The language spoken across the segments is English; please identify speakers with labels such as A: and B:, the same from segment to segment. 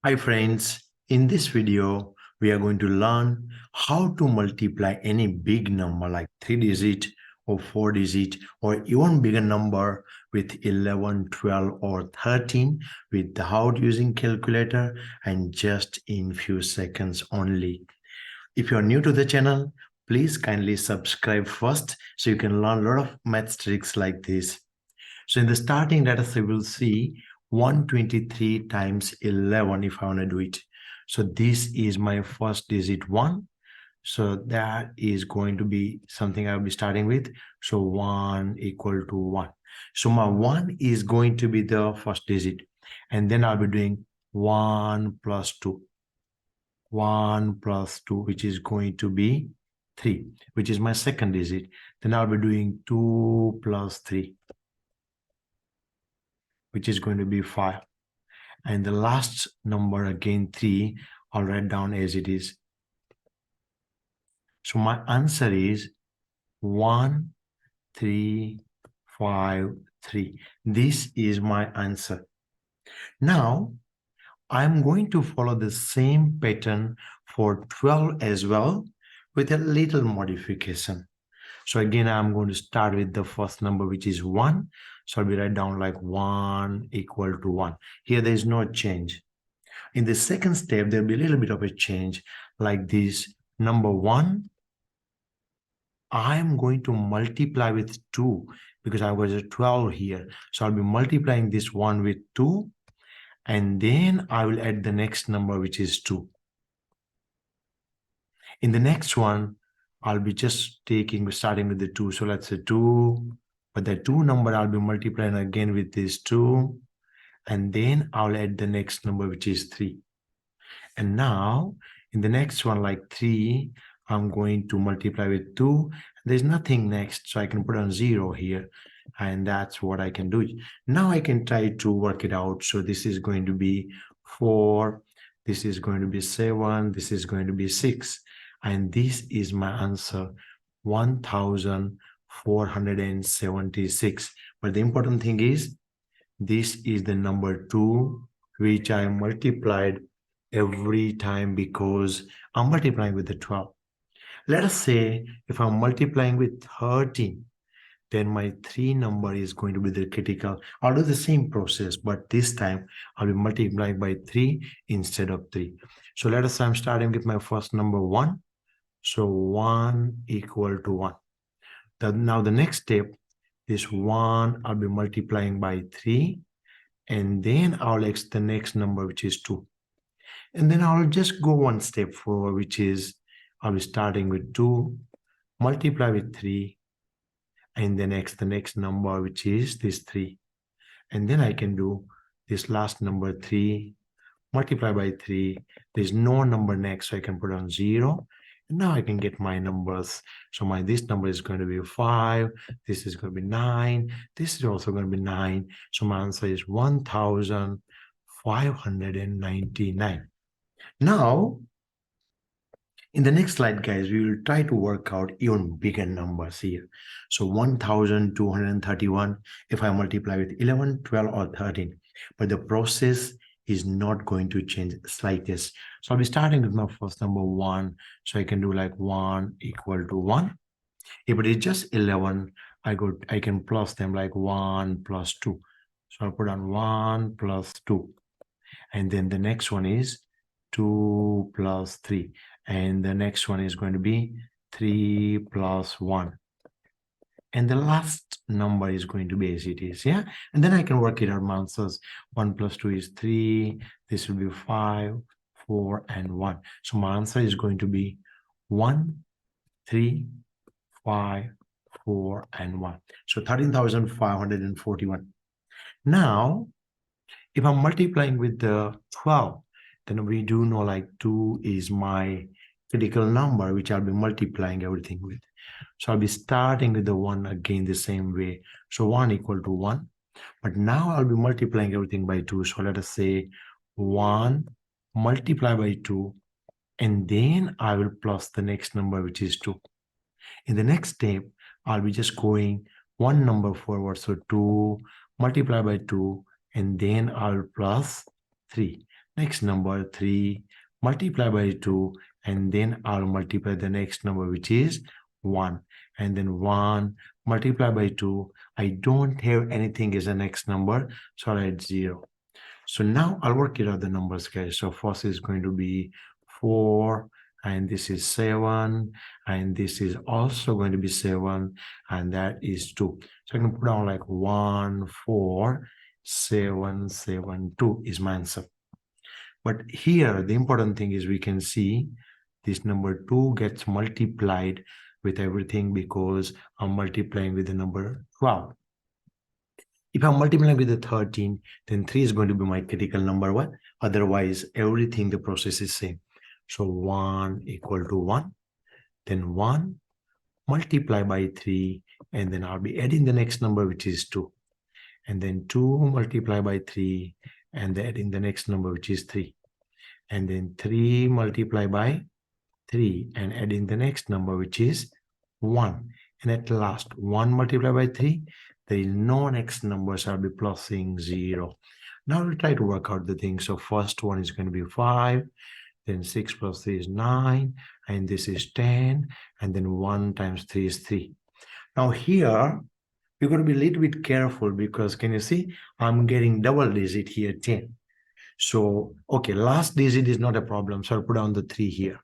A: Hi friends, in this video, we are going to learn how to multiply any big number like 3-digit or 4-digit or even bigger number with 11, 12 or 13 without using calculator and just in few seconds only. If you are new to the channel, please kindly subscribe first so you can learn a lot of math tricks like this. So in the starting data set, we'll see 123 times 11 if I want to do it. So this is my first digit 1. So that is going to be something I'll be starting with. So 1 equal to 1. So my 1 is going to be the first digit. And then I'll be doing 1 plus 2. 1 plus 2, which is going to be 3, which is my second digit. Then I'll be doing 2 plus 3, which is going to be 5. And the last number again 3, I'll write down as it is. So my answer is 1 3 5 3. This is my answer. Now I'm going to follow the same pattern for 12 as well with a little modification. So again, I'm going to start with the first number, which is 1. So I'll be write down like 1 equal to 1. Here there is no change. In the second step, there'll be a little bit of a change like this. Number 1, I'm going to multiply with 2 because I've got a 12 here. So I'll be multiplying this 1 with 2, and then I will add the next number, which is 2. In the next one, I'll be just starting with the 2. So let's say 2, but the 2 number I'll be multiplying again with this 2, and then I'll add the next number, which is 3. And now in the next one, like 3, I'm going to multiply with 2. There's nothing next, so I can put on 0 here. And that's what I can do. Now I can try to work it out. So this is going to be 4. This is going to be 7. This is going to be 6. And this is my answer, 1476. But the important thing is, this is the number 2, which I multiplied every time because I'm multiplying with the 12. Let us say if I'm multiplying with 13, then my 3 number is going to be the critical. I'll do the same process, but this time I'll be multiplying by 3 instead of 3. So let us say I'm starting with my first number 1. So 1 equal to 1. Now the next step, this 1 I'll be multiplying by 3, and then I'll X the next number, which is 2. And then I'll just go one step forward, which is I'll be starting with 2, multiply with 3, and then X the next number, which is this 3. And then I can do this last number 3, multiply by 3. There's no number next, so I can put on 0. And now I can get my numbers. So this number is going to be 5. This is going to be 9. This is also going to be 9. So my answer is 1599. Now, in the next slide, guys, we will try to work out even bigger numbers here. So 1231, if I multiply with 11, 12, or 13. But the process is not going to change slightest. So I'll be starting with my first number 1. So I can do like 1 equal to 1. If it is just 11, I can plus them like 1 plus 2. So I'll put on 1 plus 2. And then the next one is 2 plus 3. And the next one is going to be 3 plus 1. And the last number is going to be as it is, yeah? And then I can work it out. My answers, 1 plus 2 is 3. This will be 5, 4, and 1. So my answer is going to be 1, 3, 5, 4, and 1. So 13,541. Now, if I'm multiplying with the 12, then we do know like 2 is my critical number, which I'll be multiplying everything with. So I'll be starting with the 1 again the same way. So 1 equal to 1. But now I'll be multiplying everything by 2. So let us say 1 multiply by 2. And then I will plus the next number, which is 2. In the next step, I'll be just going one number forward. So 2 multiply by 2. And then I'll plus 3. next number 3, multiply by 2, and then I'll multiply the next number, which is 1, and then 1 multiply by 2. I don't have anything as a next number, so I'll add 0. So now I'll work it out the numbers, guys. So first is going to be 4, and this is 7, and this is also going to be 7, and that is 2. So I can put down like 1, 4, 7, 7, 2 is my answer. But here, the important thing is we can see this number 2 gets multiplied with everything because I'm multiplying with the number 12. If I'm multiplying with the 13, then 3 is going to be my critical number 1. Otherwise, everything, the process is same. So 1 equal to 1, then 1 multiply by 3, and then I'll be adding the next number, which is 2. And then 2 multiply by 3, and then adding the next number, which is 3. And then 3 multiply by 3, and adding the next number, which is 1. And at last, 1 multiplied by 3, there is no next number, so I'll be plussing 0. Now we'll try to work out the thing. So first one is going to be 5, then 6 plus 3 is 9, and this is 10, and then 1 times 3 is 3. Now here, we're going to be a little bit careful because can you see, I'm getting double digit here, 10. So, okay, last digit is not a problem, so I'll put down the 3 here.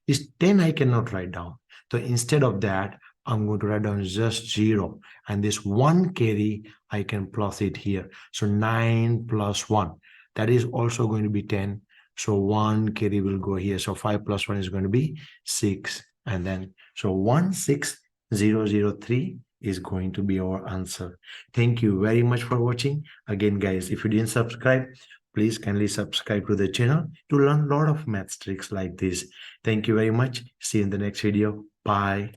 A: This 10 I cannot write down. So instead of that, I'm going to write down just 0. And this 1 carry, I can plus it here. So 9 plus 1. That is also going to be 10. So 1 carry will go here. So 5 plus 1 is going to be 6. And then, so 16003 is going to be our answer. Thank you very much for watching. Again, guys, if you didn't subscribe, please kindly subscribe to the channel to learn a lot of math tricks like this. Thank you very much. See you in the next video. Bye.